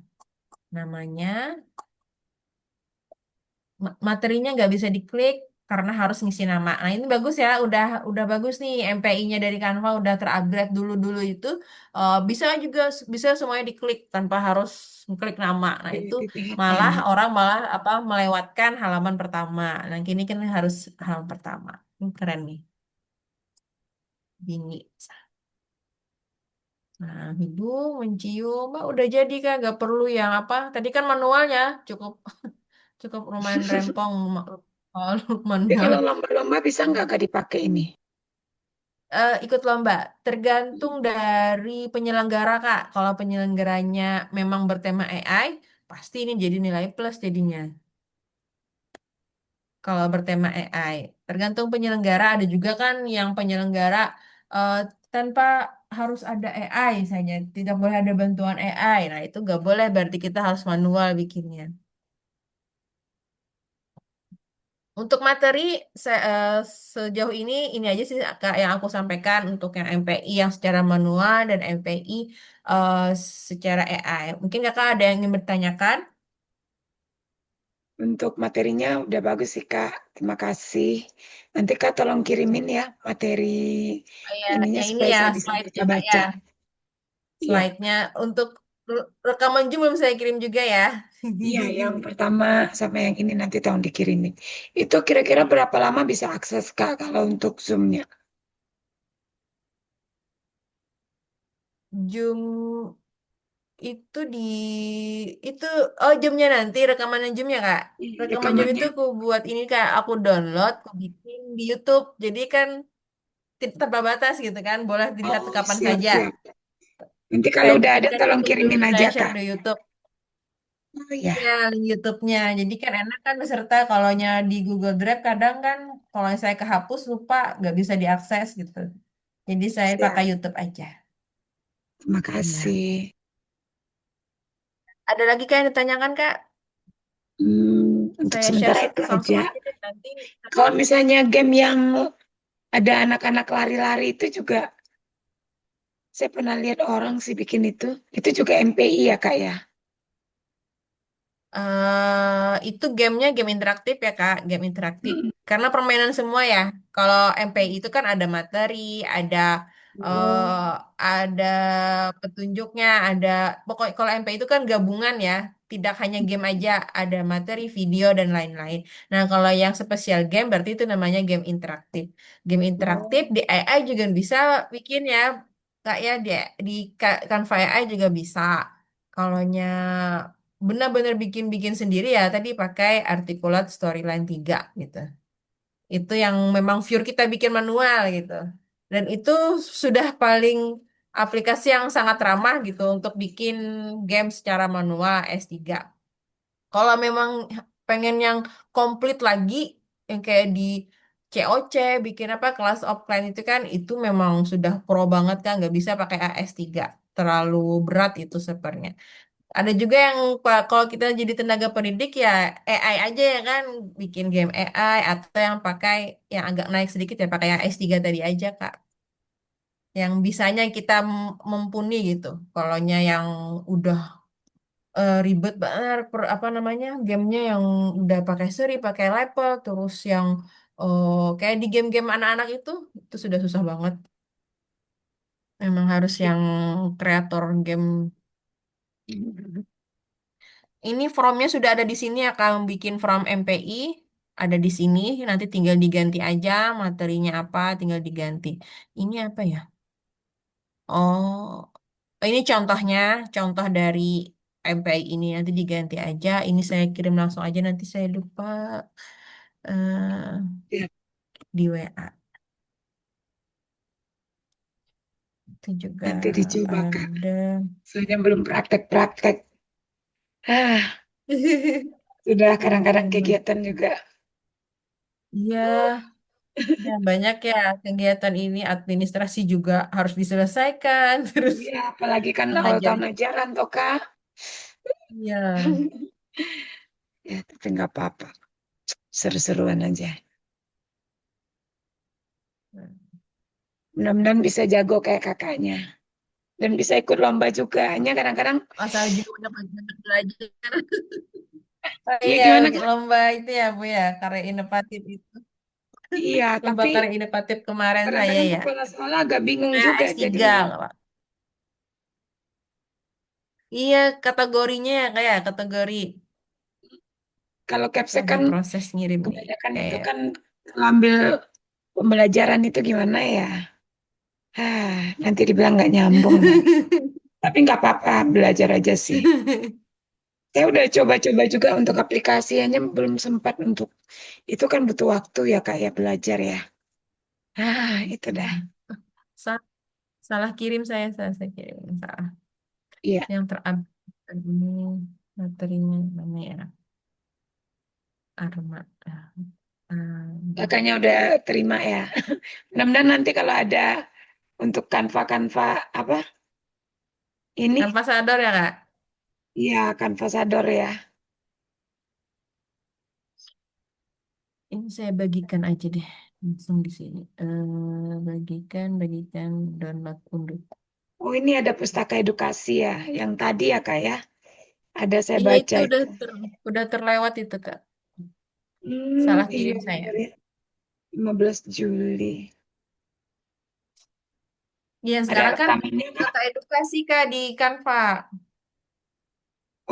namanya, materinya nggak bisa diklik karena harus ngisi nama. Nah, ini bagus ya, udah bagus nih MPI-nya dari Canva udah terupgrade dulu-dulu itu bisa juga bisa semuanya diklik tanpa harus klik nama. Nah, itu Kelihatan. malah orang malah apa melewatkan halaman pertama. Nah, kini kan harus halaman pertama. Ini keren nih. Ini. Nah, hidung mencium, udah jadi kan, nggak perlu yang apa. Tadi kan manualnya cukup cukup lumayan rempong Jadi manual. kalau lomba-lomba bisa nggak dipakai ini? Ikut lomba tergantung dari penyelenggara Kak. Kalau penyelenggaranya memang bertema AI, pasti ini jadi nilai plus jadinya. Kalau bertema AI, tergantung penyelenggara. Ada juga kan yang penyelenggara eh, tanpa harus ada AI saja, tidak boleh ada bantuan AI. Nah itu nggak boleh, berarti kita harus manual bikinnya. Untuk materi sejauh ini aja sih Kak, yang aku sampaikan untuk yang MPI yang secara manual dan MPI eh, secara AI. Mungkin Kakak ada yang ingin bertanyakan? Untuk materinya udah bagus sih Kak. Terima kasih. Nanti Kak tolong kirimin ya materi Oh ya, ininya yang ini supaya ya saya bisa slide-nya Kak ya. baca-baca. Iya, Slide-nya untuk rekaman Zoom belum saya kirim juga ya. iya yang pertama sama yang ini nanti tolong dikirimin. Itu kira-kira berapa lama bisa akses Kak kalau untuk Zoom-nya? Zoom itu itu Zoom-nya nanti rekaman Zoom-nya Kak. Iya, Rekaman Zoom itu rekamannya. aku buat ini Kak, aku download, aku bikin di YouTube. Jadi kan tanpa batas gitu kan, boleh dilihat Oh, kapan saja. siap-siap. Nanti kalau Saya udah ada bikinkan tolong YouTube dulu, kirimin saya aja share Kak. di YouTube. Oh ya, Ya, link YouTube-nya. Jadi kan enak kan peserta kalau di Google Drive kadang kan kalau saya kehapus lupa nggak bisa diakses gitu. Jadi saya pakai siap. YouTube aja. Terima Ya. kasih. Ada lagi kan yang ditanyakan Kak? Untuk Saya share sementara itu langsung aja. aja deh nanti. Kalau misalnya game yang ada anak-anak lari-lari itu juga, saya pernah lihat orang sih bikin itu. Itu juga MPI ya Kak ya? Itu gamenya game interaktif ya Kak, game interaktif. Mm. Karena permainan semua ya. Kalau MPI itu kan ada materi, Oh, ada petunjuknya, ada pokoknya kalau MPI itu kan gabungan ya, tidak hanya game aja, ada materi, video dan lain-lain. Nah kalau yang spesial game berarti itu namanya game interaktif. Game interaktif oh, di AI juga bisa bikin ya, Kak ya di Canva AI juga bisa. Kalau benar-benar bikin-bikin sendiri ya tadi pakai Articulate Storyline 3 gitu. Itu yang memang pure kita bikin manual gitu. Dan itu sudah paling aplikasi yang sangat ramah gitu untuk bikin game secara manual S3. Kalau memang pengen yang komplit lagi yang kayak di COC, bikin apa kelas offline itu kan itu memang sudah pro banget kan, nggak bisa pakai AS3, terlalu berat itu sebenarnya. Ada juga yang kalau kita jadi tenaga pendidik ya AI aja ya kan, bikin game AI atau yang pakai yang agak naik sedikit ya pakai yang S3 tadi aja Kak. Yang bisanya kita mumpuni gitu. Kalonya yang udah ribet banget apa namanya gamenya yang udah pakai seri, pakai level, terus yang kayak di game-game anak-anak itu sudah susah banget. Memang harus yang kreator game. Ini formnya sudah ada di sini akan bikin form MPI ada di sini nanti tinggal diganti aja materinya apa tinggal diganti. Ini apa ya? Oh, ini contohnya contoh dari MPI ini nanti diganti aja. Ini saya kirim langsung aja nanti saya lupa eh Ya, di WA. Itu juga nanti dicoba Kak. ada. Soalnya belum praktek-praktek. Ah, sudah kadang-kadang Betul. kegiatan juga. Iya, ya banyak ya kegiatan ini administrasi juga harus diselesaikan terus Iya, apalagi kan awal ngajar. tahun ajaran toh Kak. Iya. Ya, tapi nggak apa-apa. Seru-seruan aja. Mudah-mudahan bisa jago kayak kakaknya. Dan bisa ikut lomba juga. Hanya kadang-kadang, Asal juga udah banyak belajar. Oh iya iya, gimana Kak? lomba itu ya Bu ya, karya inovatif itu. Iya, Lomba tapi karya inovatif kemarin saya kadang-kadang ya. kepala sekolah agak bingung Kayak juga S3, jadinya. Pak. Iya, kategorinya ya kayak kategori Kalau Capsek lagi kan proses ngirim nih. kebanyakan itu Kayak kan ngambil pembelajaran itu gimana ya? Nanti dibilang nggak nyambung lagi. Tapi nggak apa-apa, belajar aja sih. Saya udah coba-coba juga untuk aplikasi, hanya belum sempat untuk itu kan butuh waktu ya kak ya belajar ya. Itu dah. Sa- salah kirim saya kirim salah. Iya, Yang terupdate ini materinya mana ya? Armada. kakaknya udah terima ya. Mudah-mudahan nanti kalau ada untuk kanva-kanva apa ini, Tanpa sadar ya Kak? iya kanva sador ya. Ini saya bagikan aja deh langsung di sini. Bagikan download unduh. Oh ini ada pustaka edukasi ya, yang tadi ya kak ya. Ada saya Iya itu baca udah itu. udah terlewat itu Kak. Salah Iya kirim saya. benar ya. 15 Juli. Iya Ada sekarang kan rekamannya kak? kata edukasi Kak di Canva.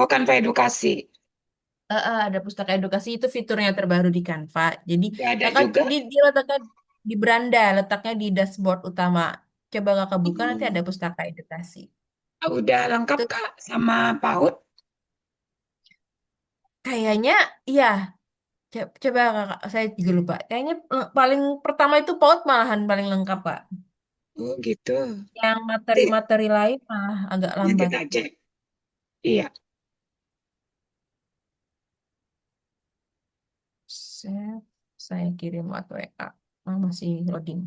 Oh kanva edukasi. Ada pustaka edukasi itu fiturnya terbaru di Canva. Jadi Ya ada kakak juga. dia letaknya di beranda, letaknya di dashboard utama. Coba kakak buka nanti ada Hmm. pustaka edukasi. Udah lengkap Itu kak sama PAUD. kayaknya iya. Coba kakak, saya juga lupa. Kayaknya paling pertama itu PAUD malahan paling lengkap Pak. Oh gitu. Yang Nanti, materi-materi lain malah agak nanti lambat. tak cek. Iya. Set, saya kirim lewat WA. Masih loading.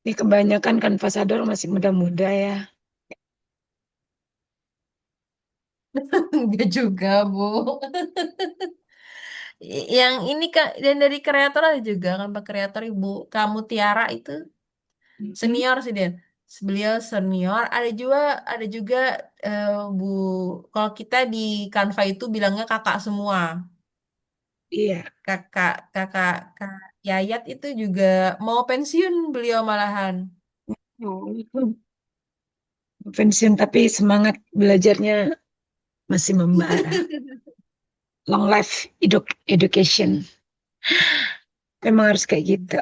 Ini kebanyakan kan fasador masih muda-muda ya. Enggak juga, Bu. Yang ini Kak, dan dari kreator ada juga kan Pak kreator Ibu Kamu Tiara itu Mm-mm. senior sih dia. Beliau senior. Ada juga eh, Bu. Kalau kita di Canva itu bilangnya kakak semua. Iya. Kak Yayat itu juga mau pensiun beliau malahan. Oh. Pensiun tapi semangat belajarnya masih membara. Long life education. Memang harus kayak gitu.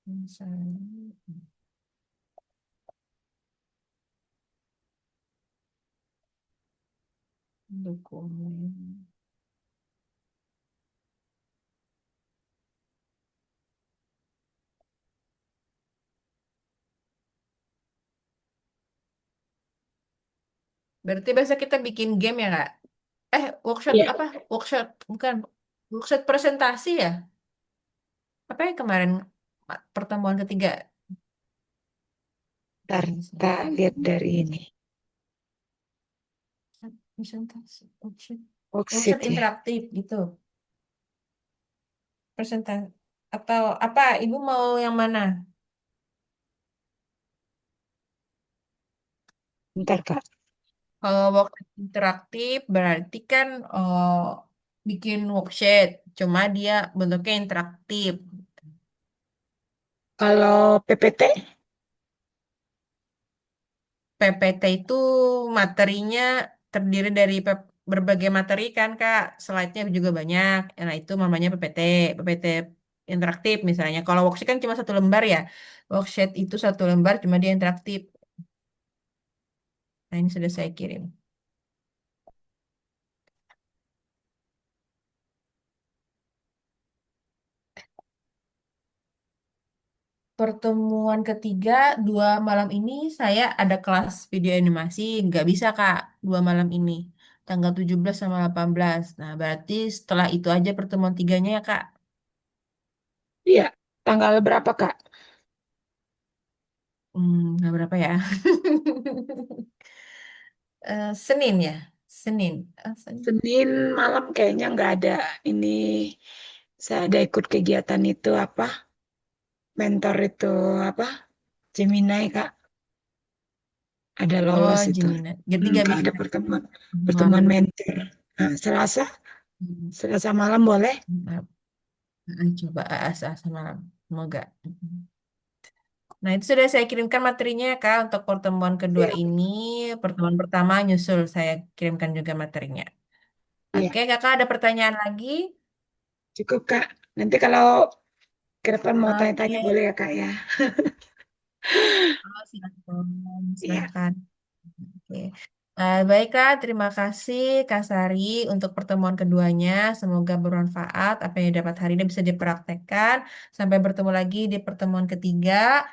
Misalnya, dokumen. Berarti besok kita bikin game ya, Kak? Workshop Iya, apa? Workshop, bukan. Workshop presentasi ya? Apa yang kemarin pertemuan ketiga? ntar kita lihat dari ini. Presentasi, workshop. Workshop Worksheet ya. interaktif gitu. Presentasi. Atau apa? Ibu mau yang mana? Ntar Kak. Kalau workshop interaktif berarti kan bikin worksheet. Cuma dia bentuknya interaktif. Kalau PPT, PPT itu materinya terdiri dari berbagai materi kan Kak. Slide-nya juga banyak. Nah itu namanya PPT. PPT interaktif misalnya. Kalau worksheet kan cuma satu lembar ya. Worksheet itu satu lembar cuma dia interaktif. Nah ini sudah saya kirim. Pertemuan ketiga, 2 malam ini saya ada kelas video animasi. Nggak bisa Kak, 2 malam ini. Tanggal 17 sama 18. Nah berarti setelah itu aja pertemuan tiganya ya Kak. iya. Tanggal berapa Kak? Nggak berapa ya? Senin ya, Senin. Senin. Senin malam kayaknya nggak ada ini. Saya ada ikut kegiatan itu apa? Mentor itu apa? Gemini Kak. Ada Oh, lolos itu. Gemini. Jadi nggak Kak bisa ada pertemuan pertemuan malam. mentor. Nah, Selasa, Hmm, Selasa malam boleh? Coba asa malam. Semoga. Nah, itu sudah saya kirimkan materinya ya, Kak untuk pertemuan kedua Siap. ini. Pertemuan pertama nyusul saya kirimkan juga materinya. Iya, Oke, Kakak ada pertanyaan lagi? cukup Kak. Nanti kalau ke depan mau Oke. tanya-tanya boleh ya Kak ya. Oh, silakan. Iya, Silakan. Oke. Baiklah, terima kasih Kak Sari untuk pertemuan keduanya. Semoga bermanfaat. Apa yang dapat hari ini bisa dipraktekkan. Sampai bertemu lagi di pertemuan ketiga.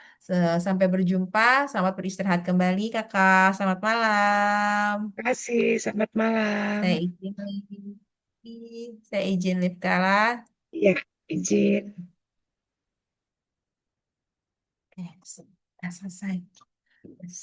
Sampai berjumpa. Selamat beristirahat kembali, Kakak. Selamat malam. terima kasih. Selamat malam. Saya izin Saya izin live kalah. Iya, izin. Sudah selesai. Yes.